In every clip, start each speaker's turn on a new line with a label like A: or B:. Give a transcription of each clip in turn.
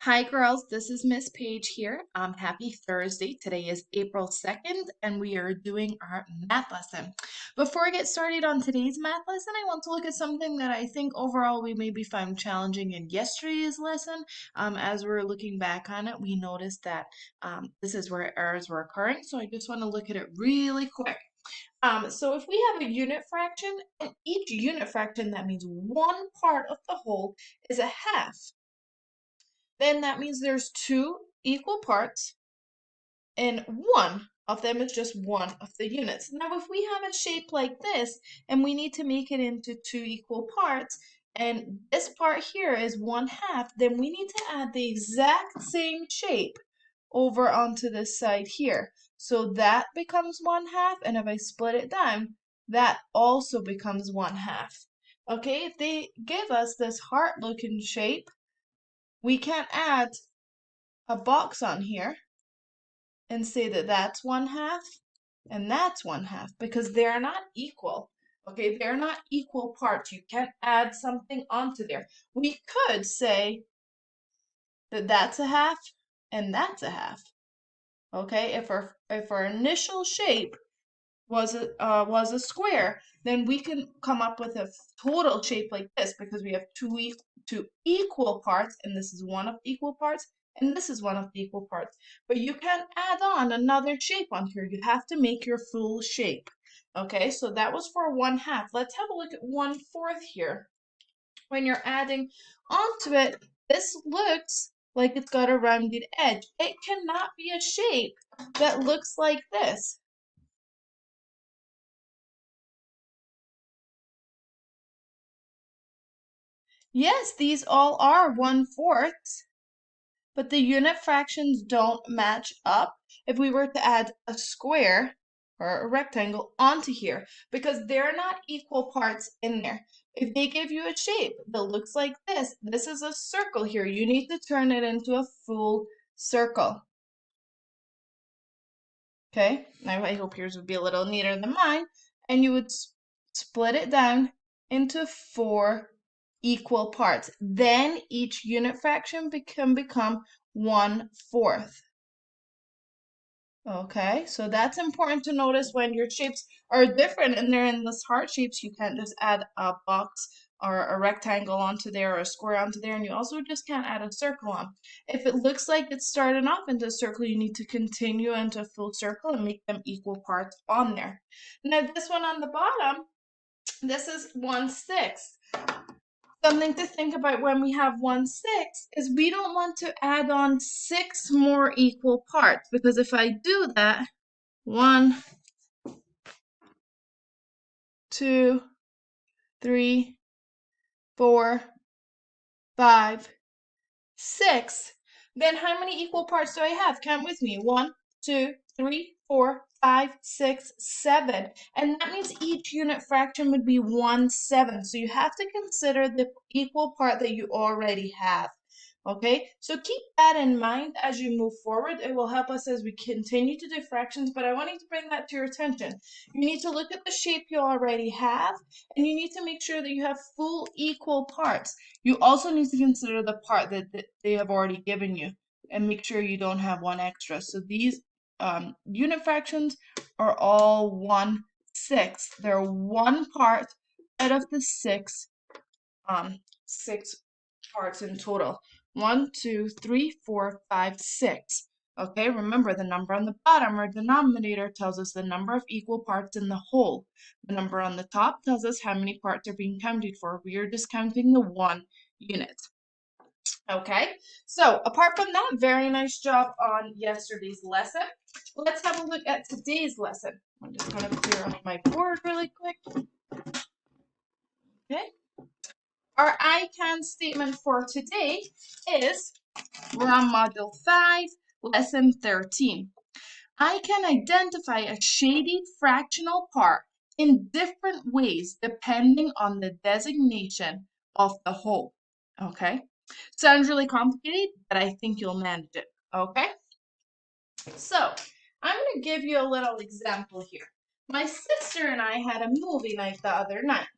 A: Hi girls, this is Miss Page here. Happy Thursday. Today is April 2nd and we are doing our math lesson. Before I get started on today's math lesson, I want to look at something that I think overall we maybe found challenging in yesterday's lesson. As we're looking back on it, we noticed that this is where errors were occurring. So I just want to look at it really quick. So if we have a unit fraction, and each unit fraction, that means one part of the whole is a half. Then that means there's two equal parts and one of them is just one of the units. Now, if we have a shape like this and we need to make it into two equal parts, and this part here is 1/2, then we need to add the exact same shape over onto this side here. So that becomes 1/2, and if I split it down, that also becomes 1/2. Okay, if they give us this heart-looking shape, we can't add a box on here and say that that's 1/2 and that's 1/2 because they're not equal. Okay, they're not equal parts. You can't add something onto there. We could say that that's a half and that's a half. Okay, if our initial shape was a square, then we can come up with a total shape like this because we have two equal parts, and this is one of the equal parts, and this is one of the equal parts. But you can't add on another shape on here. You have to make your full shape. Okay, so that was for 1/2. Let's have a look at 1/4 here. When you're adding onto it, this looks like it's got a rounded edge. It cannot be a shape that looks like this. Yes, these all are 1/4, but the unit fractions don't match up if we were to add a square or a rectangle onto here because they're not equal parts in there. If they give you a shape that looks like this is a circle here. You need to turn it into a full circle. Okay, now I hope yours would be a little neater than mine, and you would split it down into 4 equal parts. Then each unit fraction can become 1/4. Okay, so that's important to notice when your shapes are different and they're in this heart shapes. You can't just add a box or a rectangle onto there or a square onto there, and you also just can't add a circle on. If it looks like it's starting off into a circle, you need to continue into a full circle and make them equal parts on there. Now this one on the bottom, this is 1/6. Something to think about when we have 1/6 is we don't want to add on 6 more equal parts because if I do that, 1, 2, 3, 4, 5, 6, then how many equal parts do I have? Count with me. 1, 2, 3, 4, 5, 6, 7. And that means each unit fraction would be 1/7. So you have to consider the equal part that you already have. Okay, so keep that in mind as you move forward. It will help us as we continue to do fractions, but I wanted to bring that to your attention. You need to look at the shape you already have, and you need to make sure that you have full equal parts. You also need to consider the part that they have already given you and make sure you don't have one extra. So these unit fractions are all 1/6. They're one part out of the six parts in total. 1, 2, 3, 4, 5, 6. Okay, remember the number on the bottom or denominator tells us the number of equal parts in the whole. The number on the top tells us how many parts are being counted for. We are just counting the one unit. Okay, so apart from that, very nice job on yesterday's lesson. Let's have a look at today's lesson. I'm just going to clear off my board really quick. Okay. Our I can statement for today is, we're on Module 5, Lesson 13. I can identify a shaded fractional part in different ways depending on the designation of the whole. Okay? Sounds really complicated, but I think you'll manage it. Okay? So, I'm going to give you a little example here. My sister and I had a movie night the other night,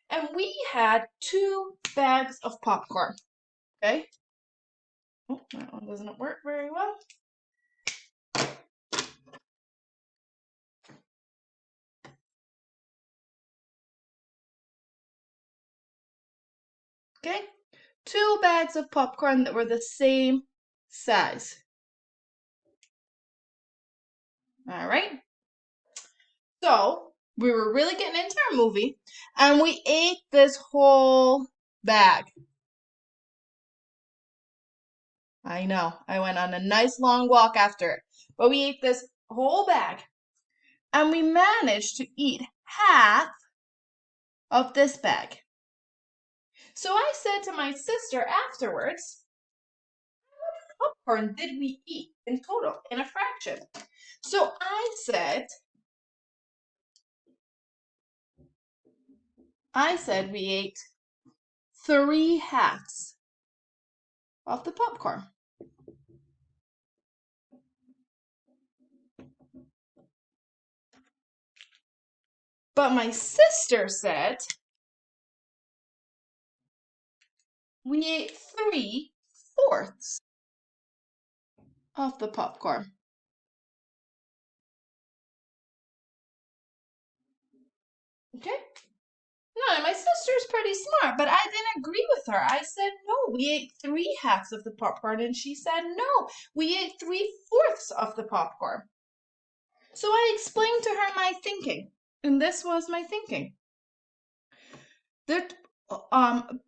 A: and we had 2 bags of popcorn. Okay? Oh, that one doesn't work very well. Okay, 2 bags of popcorn that were the same size. All right. So we were really getting into our movie, and we ate this whole bag. I know, I went on a nice long walk after it, but we ate this whole bag, and we managed to eat half of this bag. So I said to my sister afterwards, how much popcorn did we eat in total in a fraction? So I said we ate 3 halves of the popcorn. But my sister said we ate 3/4 of the popcorn. Okay? No, my sister's pretty smart, but I didn't agree with her. I said, no, we ate 3 halves of the popcorn. And she said, no, we ate 3/4 of the popcorn. So I explained to her my thinking. And this was my thinking. That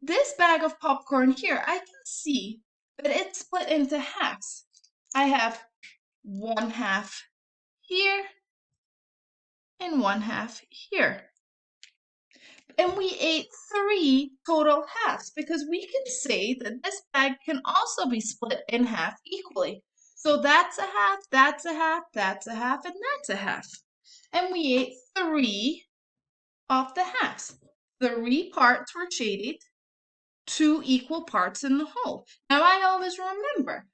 A: this bag of popcorn here, I can see that it's split into halves. I have 1/2 here and 1/2 here. And we ate 3 total halves because we can say that this bag can also be split in half equally. So that's a half, that's a half, that's a half, and that's a half. And we ate 3 of the halves. 3 parts were shaded, 2 equal parts in the whole. Now I always remember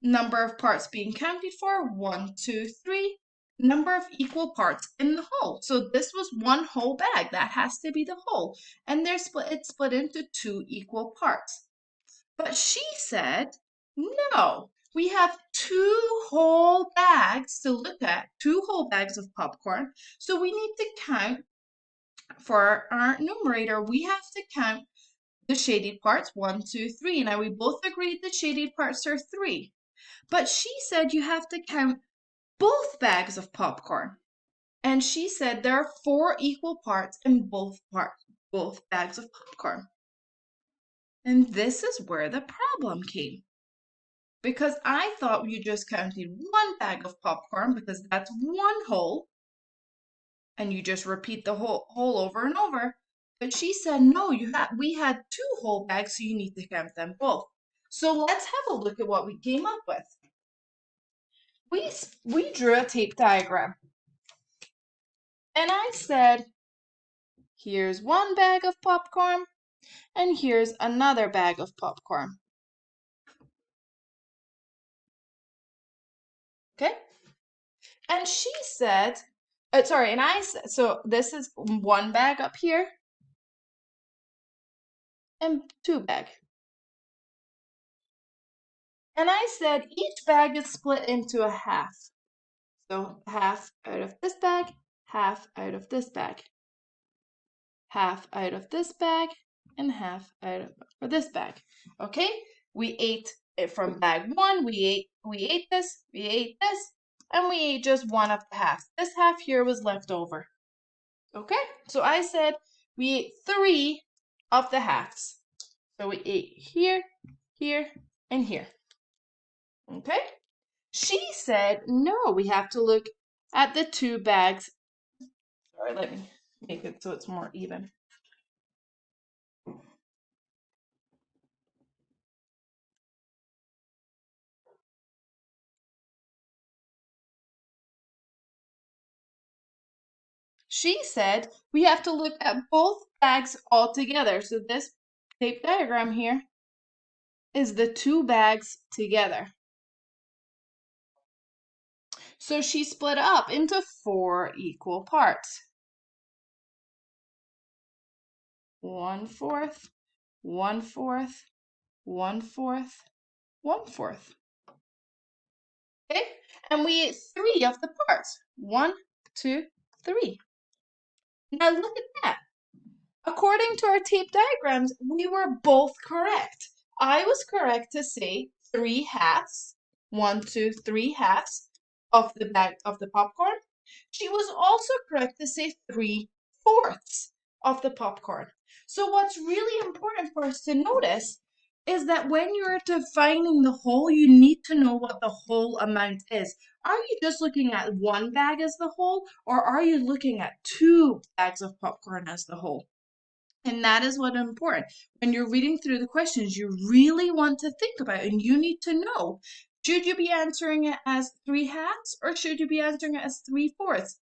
A: number of parts being counted for, 1, 2, 3. Number of equal parts in the whole. So this was one whole bag. That has to be the whole. And it's split into 2 equal parts. But she said, no, we have 2 whole bags to look at, 2 whole bags of popcorn. So we need to count for our numerator. We have to count the shaded parts, 1, 2, 3. Now we both agreed the shaded parts are 3. But she said you have to count both bags of popcorn. And she said there are 4 equal parts in both bags of popcorn. And this is where the problem came. Because I thought you just counted 1 bag of popcorn because that's 1 whole. And you just repeat the whole over and over. But she said, no, we had 2 whole bags, so you need to count them both. So let's have a look at what we came up with. We drew a tape diagram. And I said, here's 1 bag of popcorn, and here's another bag of popcorn. Okay? And she said, and I said, so this is 1 bag up here, and 2 bag. And I said, each bag is split into a half. So half out of this bag, half out of this bag. Half out of this bag, and half out of this bag. Okay? We ate it from bag 1. We ate this, and we ate just 1 of the halves. This half here was left over. Okay? So I said we ate 3 of the halves. So we ate here, here, and here. Okay? She said, no, we have to look at the 2 bags. Sorry, let me make it so it's more even. She said we have to look at both bags all together. So this tape diagram here is the 2 bags together. So she split up into 4 equal parts. 1/4, 1/4, 1/4, 1/4. Okay, and we ate 3 of the parts. 1, 2, 3. Now look at that. According to our tape diagrams, we were both correct. I was correct to say 3/2, 1, 2, 3/2 of the bag of the popcorn. She was also correct to say 3/4 of the popcorn. So what's really important for us to notice is that when you're defining the whole, you need to know what the whole amount is. Are you just looking at one bag as the whole, or are you looking at 2 bags of popcorn as the whole? And that is what's important. When you're reading through the questions, you really want to think about it, and you need to know, should you be answering it as 3/2 or should you be answering it as 3/4?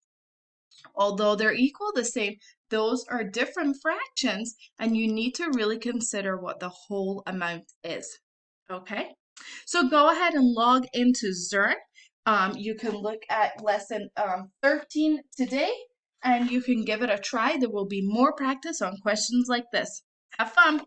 A: Although they're equal the same, those are different fractions, and you need to really consider what the whole amount is. Okay, so go ahead and log into Zearn. You can look at lesson 13 today, and you can give it a try. There will be more practice on questions like this. Have fun.